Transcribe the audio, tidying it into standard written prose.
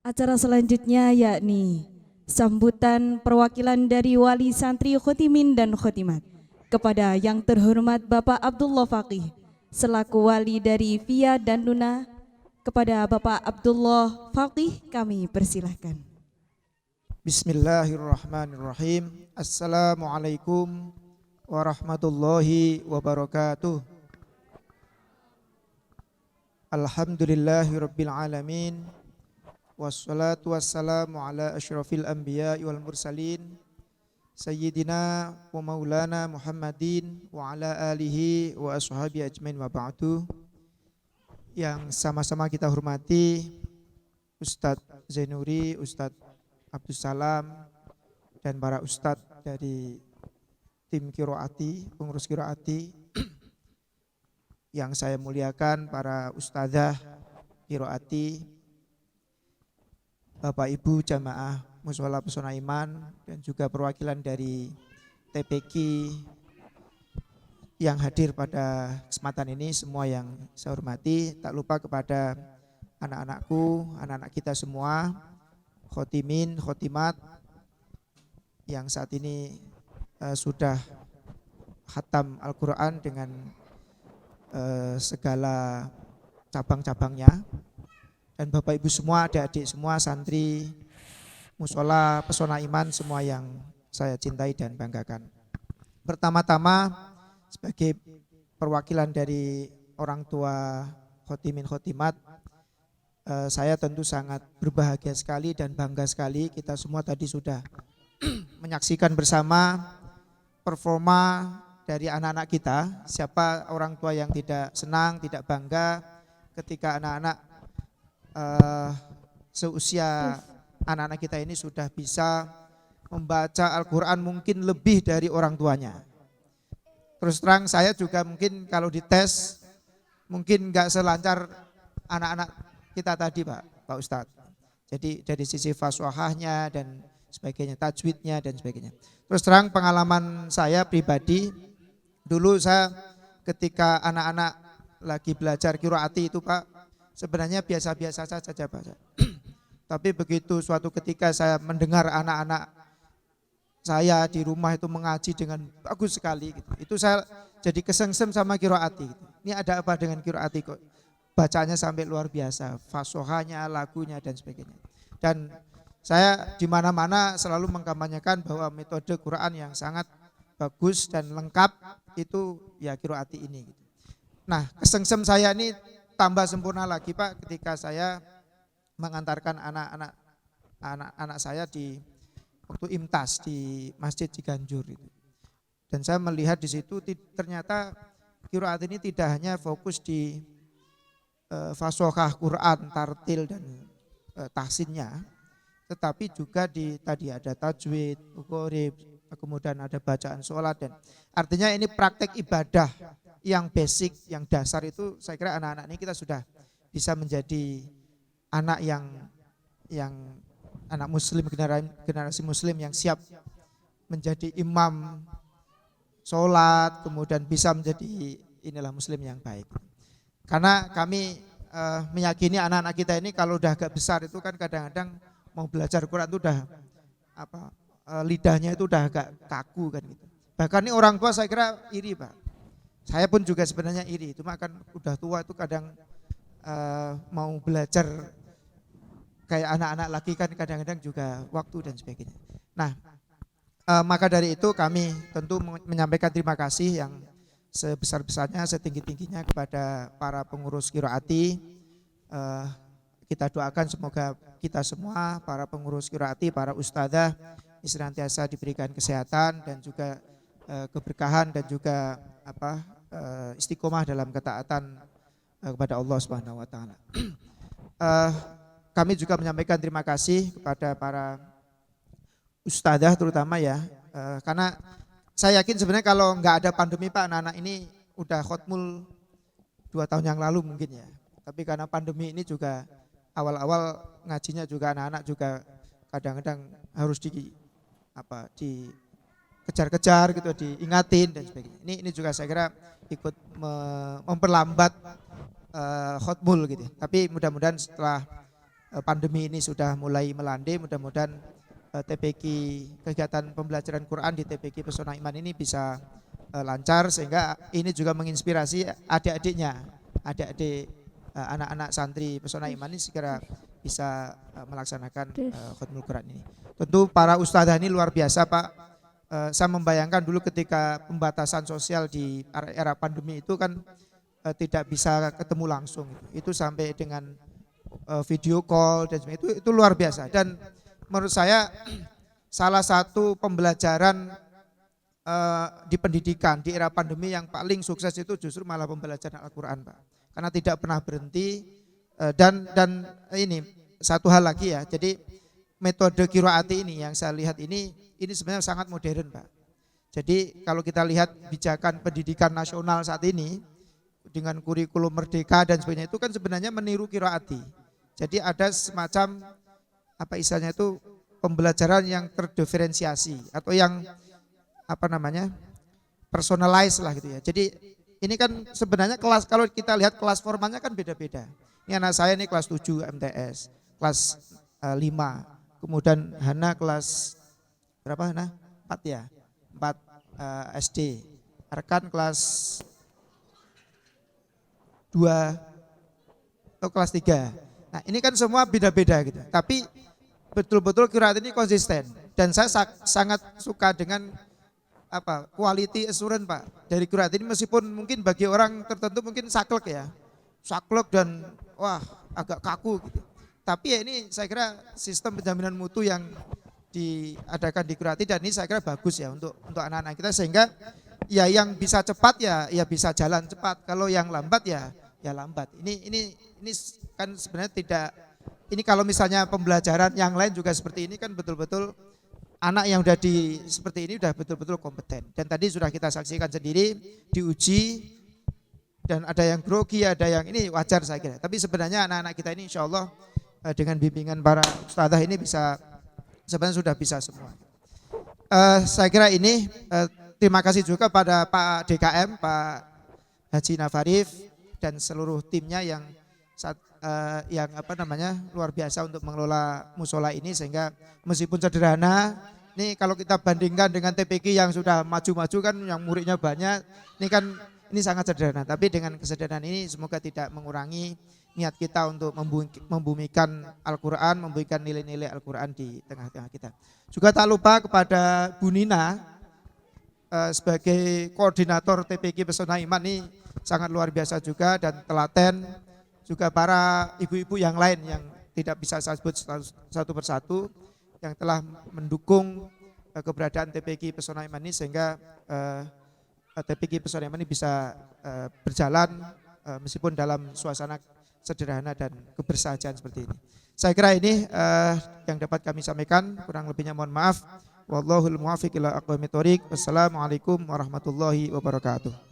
Acara selanjutnya yakni sambutan perwakilan dari wali santri khotimin dan khotimat kepada yang terhormat Bapak Abdullah Faqih selaku wali dari Via dan Luna. Kepada Bapak Abdullah Faqih kami persilahkan. Bismillahirrahmanirrahim. Assalamualaikum warahmatullahi wabarakatuh. Alhamdulillahirabbil alamin. Wassalatu wassalamu ala asyrafil anbiya'i wal mursalin Sayyidina wa maulana Muhammadin wa ala alihi wa ashabihi ajmain wa ba'du. Yang sama-sama kita hormati Ustadz Zainuri, Ustadz Abdus Salam, dan para ustadz dari tim Qiraati, pengurus Qiraati yang saya muliakan, para ustadzah Qiraati, Bapak Ibu jamaah Mushola Pesona Iman, dan juga perwakilan dari TPQ yang hadir pada kesempatan ini, semua yang saya hormati. Tak lupa kepada anak-anakku, anak-anak kita semua, khotimin, khotimat yang saat ini sudah khatam Al-Quran dengan segala cabang-cabangnya, dan Bapak Ibu semua, adik-adik semua, santri Mushola Pesona Iman semua yang saya cintai dan banggakan. Pertama-tama, sebagai perwakilan dari orang tua khotimin khotimat, saya tentu sangat berbahagia sekali dan bangga sekali. Kita semua tadi sudah menyaksikan bersama performa dari anak-anak kita. Siapa orang tua yang tidak senang, tidak bangga ketika anak-anak seusia anak-anak kita ini sudah bisa membaca Al-Quran mungkin lebih dari orang tuanya. Terus terang saya juga mungkin kalau dites mungkin nggak selancar anak-anak kita tadi Pak Ustadz. Jadi dari sisi faswahahnya dan sebagainya, tajwidnya dan sebagainya. Terus terang pengalaman saya pribadi, dulu saya ketika anak-anak lagi belajar qiraati itu Pak, sebenarnya biasa-biasa saja Pak. Tapi begitu suatu ketika saya mendengar anak-anak saya di rumah itu mengaji dengan bagus sekali gitu. Itu saya jadi kesengsem sama qiraati gitu. Ini ada apa dengan qiraati kok bacanya sampai luar biasa, fasohanya, lagunya dan sebagainya. Dan saya di mana-mana selalu mengkampanyekan bahwa metode Quran yang sangat bagus dan lengkap itu ya qiraati ini gitu. Nah, kesengsem saya ini tambah sempurna lagi Pak ketika saya mengantarkan anak-anak saya di waktu imtas di Masjid Ciganjur itu. Dan saya melihat di situ ternyata qiraat ini tidak hanya fokus di fasohah Quran, tartil dan tahsinnya, tetapi juga tadi ada tajwid, uqorib, kemudian ada bacaan sholat, dan artinya ini praktek ibadah yang basic, yang dasar itu saya kira anak-anak ini kita sudah bisa menjadi anak yang anak muslim, generasi muslim yang siap menjadi imam sholat, kemudian bisa menjadi inilah muslim yang baik. Karena kami meyakini anak-anak kita ini kalau udah agak besar itu kan kadang-kadang mau belajar Quran itu udah lidahnya itu udah agak kaku kan gitu. Bahkan ini orang tua saya kira iri Pak. Saya pun juga sebenarnya iri, cuma kan udah tua itu kadang mau belajar kayak anak-anak lagi kan kadang-kadang juga waktu dan sebagainya. Nah, maka dari itu kami tentu menyampaikan terima kasih yang sebesar-besarnya, setinggi-tingginya kepada para pengurus qiraati. Kita doakan semoga kita semua, para pengurus qiraati, para ustadzah, senantiasa diberikan kesehatan dan juga keberkahan dan juga istiqomah dalam ketaatan kepada Allah Subhanahu wa taala. Kami juga menyampaikan terima kasih kepada para ustadzah terutama ya, karena saya yakin sebenarnya kalau nggak ada pandemi Pak, anak-anak ini udah khotmul 2 tahun yang lalu mungkin ya. Tapi karena pandemi ini juga awal-awal ngajinya juga anak-anak juga kadang-kadang harus dikejar-kejar gitu, diingatin dan sebagainya. Ini juga saya kira ikut memperlambat khotmul gitu. Tapi mudah-mudahan setelah pandemi ini sudah mulai melandai, mudah-mudahan TPQ kegiatan pembelajaran Quran di TPQ Pesona Iman ini bisa lancar, sehingga ini juga menginspirasi adik-adiknya, adik-adik anak-anak santri Pesona Iman ini segera bisa melaksanakan khatmul Quran ini. Tentu para ustadzah ini luar biasa Pak. Saya membayangkan dulu ketika pembatasan sosial di era pandemi itu kan tidak bisa ketemu langsung, itu sampai dengan video call dan sebagainya, itu luar biasa. Dan menurut saya salah satu pembelajaran di pendidikan di era pandemi yang paling sukses itu justru malah pembelajaran Al-Quran Pak, karena tidak pernah berhenti. Dan ini satu hal lagi ya, jadi metode qiraati ini yang saya lihat ini sebenarnya sangat modern Pak. Jadi kalau kita lihat kebijakan pendidikan nasional saat ini dengan kurikulum merdeka dan sebagainya, itu kan sebenarnya meniru qiraati. Jadi ada semacam apa istilahnya itu pembelajaran yang terdiferensiasi atau yang apa namanya personalized lah gitu ya. Jadi ini kan sebenarnya kelas, kalau kita lihat kelas formalnya kan beda-beda. Ini anak saya ini kelas 7 MTS, kelas 5, kemudian Hana kelas berapa Hana? 4 ya, 4 SD. Arkan kelas 2 atau kelas 3. Nah ini kan semua beda-beda gitu, tapi betul-betul qiraat ini konsisten. Dan saya sangat suka dengan apa quality assurance Pak dari qiraat ini, meskipun mungkin bagi orang tertentu mungkin saklek ya, saklek dan wah agak kaku gitu. Tapi ya ini saya kira sistem penjaminan mutu yang diadakan di qiraat, dan ini saya kira bagus ya untuk anak-anak kita, sehingga ya yang bisa cepat ya bisa jalan cepat, kalau yang lambat ya lambat. Ini kan sebenarnya tidak, ini kalau misalnya pembelajaran yang lain juga seperti ini kan betul-betul anak yang udah seperti ini udah betul-betul kompeten. Dan tadi sudah kita saksikan sendiri diuji, dan ada yang grogi, ada yang ini wajar saya kira. Tapi sebenarnya anak-anak kita ini insya Allah dengan bimbingan para ustadzah ini bisa, sebenarnya sudah bisa semua. Saya kira ini terima kasih juga pada Pak DKM, Pak Haji Nafarif dan seluruh timnya yang apa namanya luar biasa untuk mengelola musola ini, sehingga meskipun sederhana, ini kalau kita bandingkan dengan TPQ yang sudah maju-maju kan yang muridnya banyak, ini sangat sederhana, tapi dengan kesederhanaan ini semoga tidak mengurangi niat kita untuk membumikan Al-Quran, membumikan nilai-nilai Al-Quran di tengah-tengah kita. Juga tak lupa kepada Bu Nina sebagai koordinator TPQ Pesona Iman ini sangat luar biasa juga, dan telaten. Juga para ibu-ibu yang lain yang tidak bisa saya sebut satu persatu yang telah mendukung keberadaan TPQ Pesona Iman ini, sehingga TPQ Pesona Iman ini bisa berjalan meskipun dalam suasana sederhana dan kebersahajan seperti ini. Saya kira ini yang dapat kami sampaikan, kurang lebihnya mohon maaf. Wallahul muwaffiq ila aqwamit thoriq. Wassalamualaikum warahmatullahi wabarakatuh.